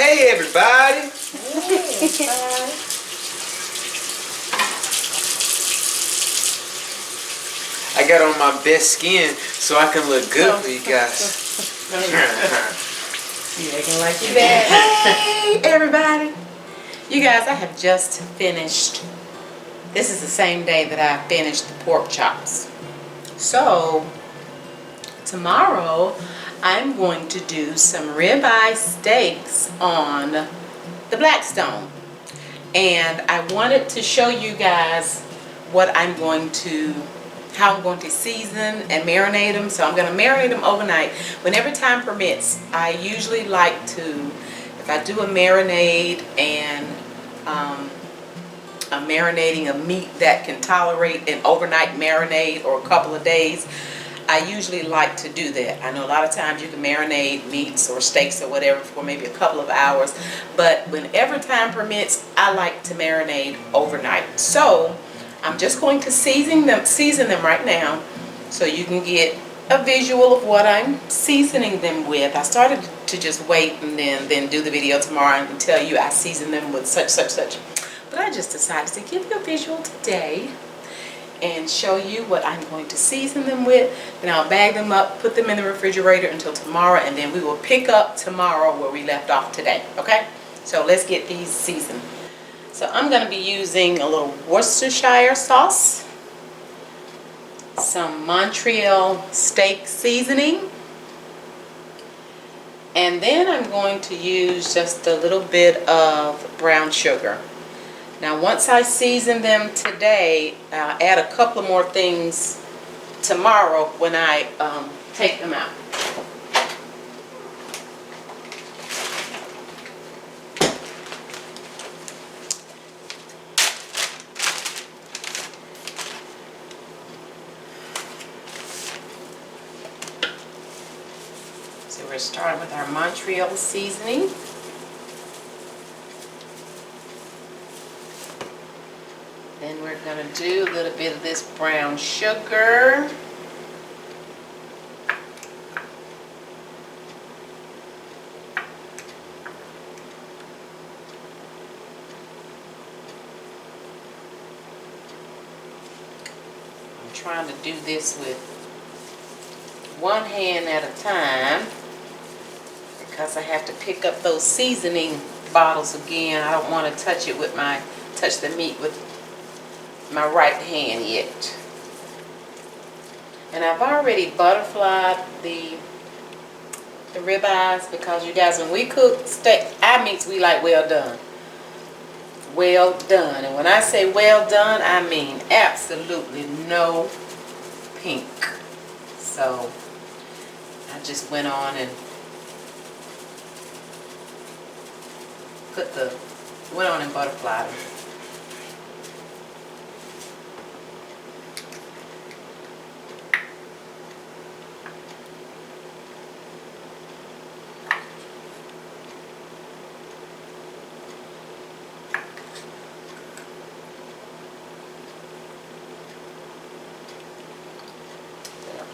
Hey everybody! I got on my best skin so I can look good for you guys. You acting like you bad. Hey everybody! You guys, I have just finished. This is the same day that I finished the pork chops. So tomorrow I'm going to do some ribeye steaks on the Blackstone. And I wanted to show you guys what I'm going to, how I'm going to season and marinate them. So I'm going to marinate them overnight. Whenever time permits, I usually like to, if I do a marinade and I'm marinating a meat that can tolerate an overnight marinade or a couple of days, I usually like to do that. I know a lot of times you can marinate meats or steaks or whatever for maybe a couple of hours, but whenever time permits, I like to marinate overnight. So I'm just going to season them right now so you can get a visual of what I'm seasoning them with. I started to just wait and then do the video tomorrow and tell you I season them with such. But I just decided to give you a visual today and show you what I'm going to season them with. Then I'll bag them up, put them in the refrigerator until tomorrow, and then we will pick up tomorrow where we left off today, okay? So let's get these seasoned. So I'm going to be using a little Worcestershire sauce, some Montreal steak seasoning, and then I'm going to use just a little bit of brown sugar. Now once I season them today, I'll add a couple more things tomorrow when I take them out. So we're starting with our Montreal seasoning. Then we're going to do a little bit of this brown sugar. I'm trying to do this with one hand at a time because I have to pick up those seasoning bottles again. I don't want to touch it with touch the meat with my right hand yet. And I've already butterflied the ribeyes because you guys, when we cook steak, our meats we like well done. Well done. And when I say well done, I mean absolutely no pink. So I just went on and butterflied them.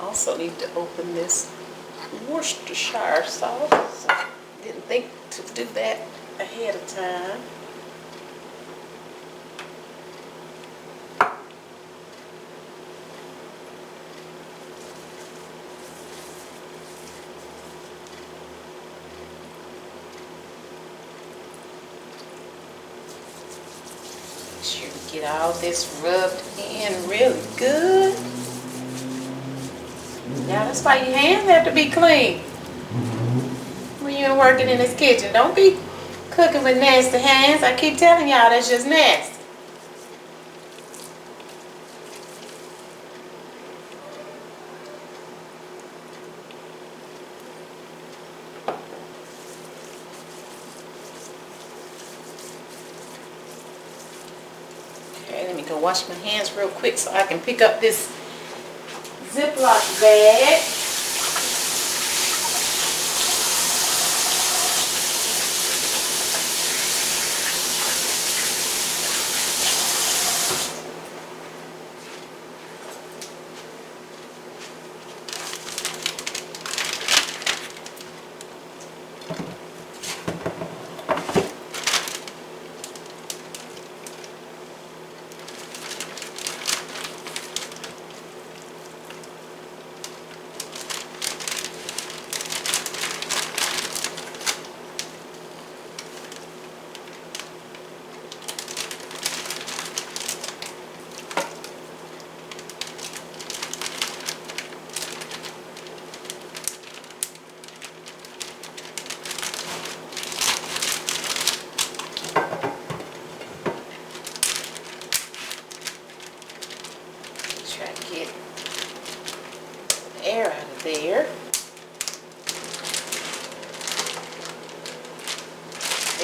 Also need to open this Worcestershire sauce. Didn't think to do that ahead of time. Make sure to get all this rubbed in really good. Now that's why your hands have to be clean when you're working in this kitchen. Don't be cooking with nasty hands. I keep telling y'all that's just nasty. Okay, let me go wash my hands real quick so I can pick up this Ziploc bag.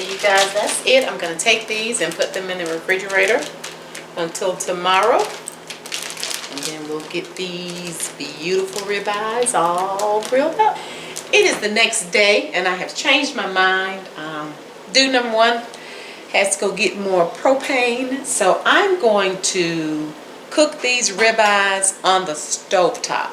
So you guys, that's it. I'm gonna take these and put them in the refrigerator until tomorrow. And then we'll get these beautiful ribeyes all grilled up. It is the next day and I have changed my mind. Dude number one has to go get more propane. So I'm going to cook these ribeyes on the stovetop.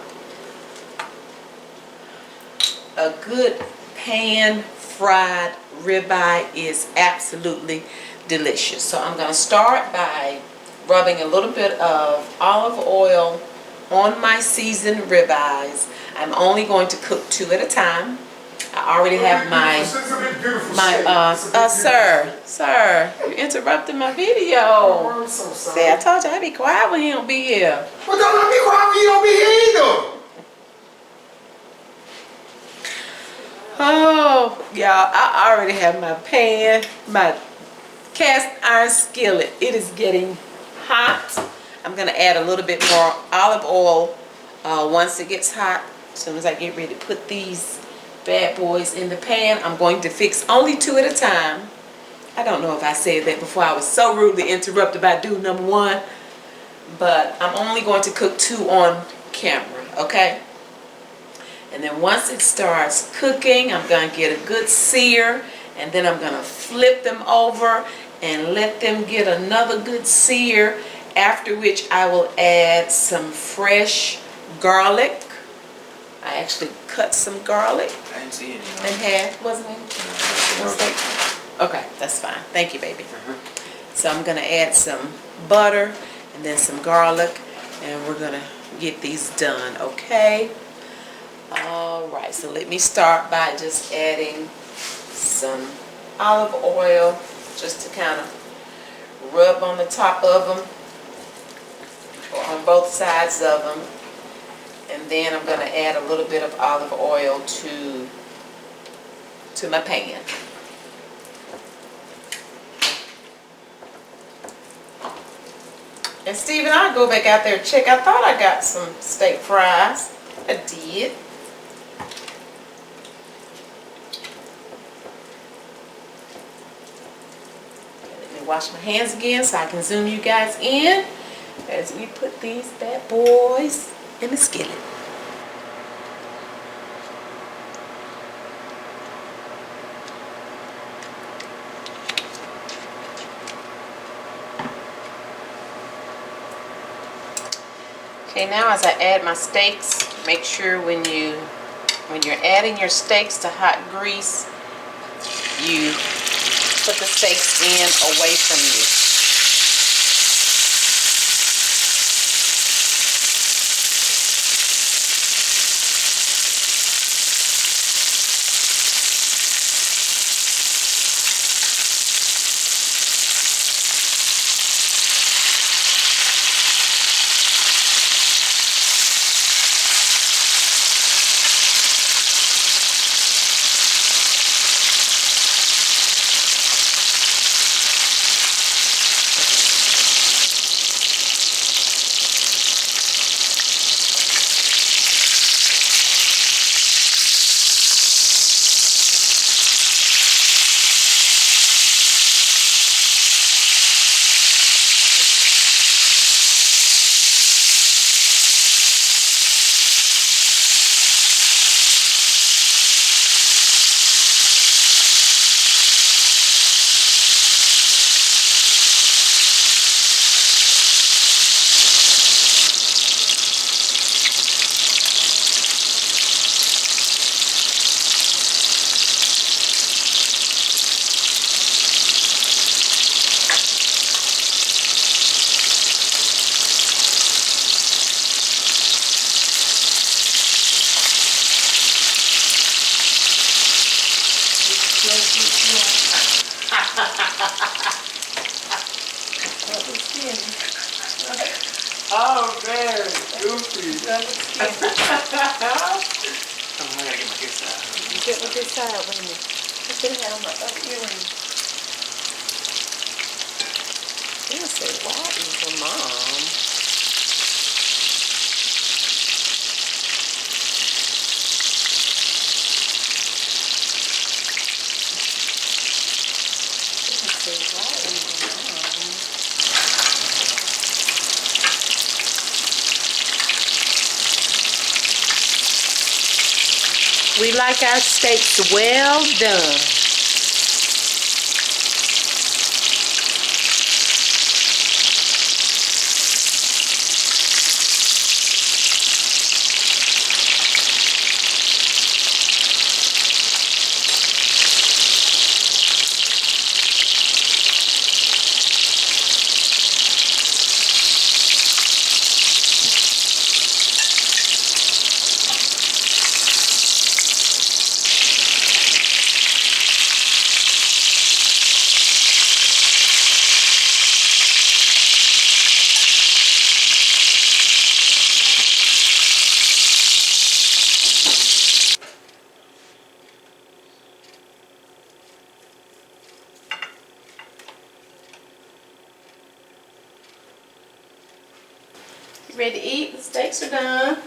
A good pan fried ribeye is absolutely delicious. So I'm going to start by rubbing a little bit of olive oil on my seasoned ribeyes. I'm only going to cook 2 at a time. I already have sir, you interrupted my video. Oh, I'm so sorry. See, I told you I'd be quiet when he don't be here. Well, don't let me quiet when you don't be here either. Oh, y'all, I already have my pan, my cast iron skillet. It is getting hot. I'm gonna add a little bit more olive oil once it gets hot. As soon as I get ready to put these bad boys in the pan, I'm going to fix only 2 at a time. I don't know if I said that before. I was so rudely interrupted by dude number one, but I'm only going to cook 2 on camera, okay? And then once it starts cooking, I'm going to get a good sear, and then I'm going to flip them over and let them get another good sear, after which I will add some fresh garlic. I actually cut some garlic I didn't see any. in half, wasn't it? Okay, that's fine. Thank you, baby. So I'm going to add some butter and then some garlic, and we're going to get these done, okay? Alright, so let me start by just adding some olive oil just to kind of rub on the top of them, or on both sides of them. And then I'm going to add a little bit of olive oil to my pan. And Steven, I'll go back out there and check. I thought I got some steak fries. I did. Let me wash my hands again so I can zoom you guys in as we put these bad boys in the skillet. Okay, now as I add my steaks, make sure when you're adding your steaks to hot grease, you put the steaks in away from you. Oh, man, goofy. Oh, I gotta get my kids out. Get with this side, wait a minute. I should have had on my other earring. I said, why is your mom? We like our steaks well done. Ready to eat? The steaks are done.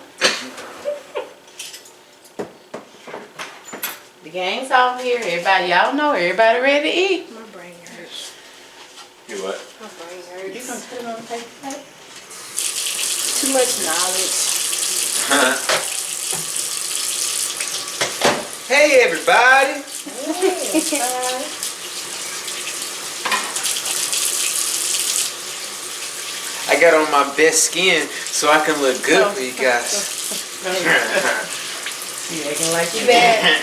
The gang's off here. Everybody, y'all know, everybody ready to eat. My brain hurts. You what? My brain hurts. You gonna put it on the paper plate? Too much knowledge. Hey everybody! I got on my best skin so I can look good for you guys. You acting like you bad.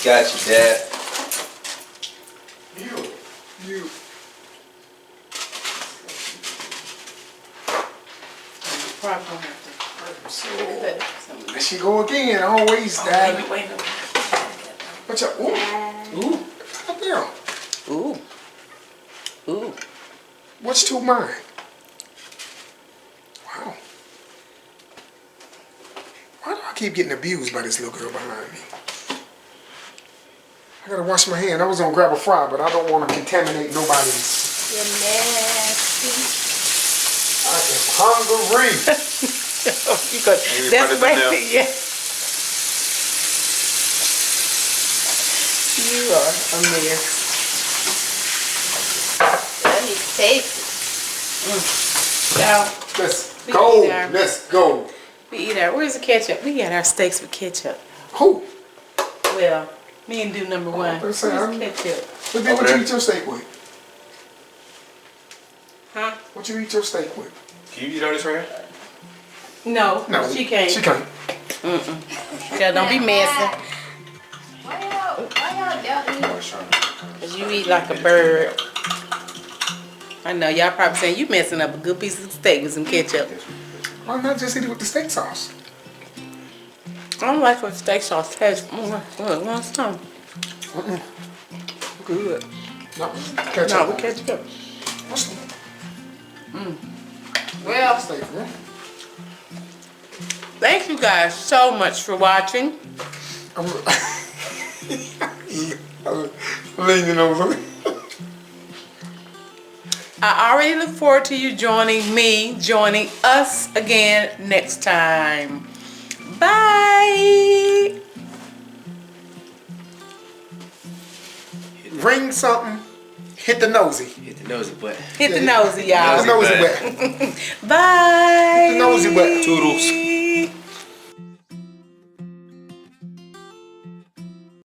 Got you, Dad. You. Probably gonna have to So, cut some. there she go again, always, Dad. Wait. What's up? Ooh, Ooh. goddamn. Ooh. Ooh. What's to mine? Wow. Why do I keep getting abused by this little girl behind me? I gotta wash my hand. I was gonna grab a fry, but I don't want to contaminate nobody's. You're nasty. I am hungry. You go. Maybe That's put it in there. right. Yeah. You are a mess. I need to taste it. Now, Let's We go. eat our- Let's go. we eat our, where's the ketchup? We got our steaks with ketchup. Who? Well, me and do number one. was Where's gonna say, the ketchup? What you eat your steak with? Huh? What you eat your steak with? Can you eat all this right here? No, No, she can't. She can't. Girl, don't be messing. Why y'all don't eat? Cause you eat like a bird. I know, y'all probably saying you messing up a good piece of steak with some ketchup. Why not just eat it with the steak sauce? I don't like what steak sauce tastes. Last time. Good. No, ketchup. No, with ketchup. What's the Well, steak, man? thank you guys so much for watching. I'm leaning over. I already look forward to you joining us again next time. Bye. Ring something. Hit the nosy. Hit the nosy butt. Hit the nosy, y'all. Hit the nosy Nosy butt. Bye. Hit the nosy butt. Toodles.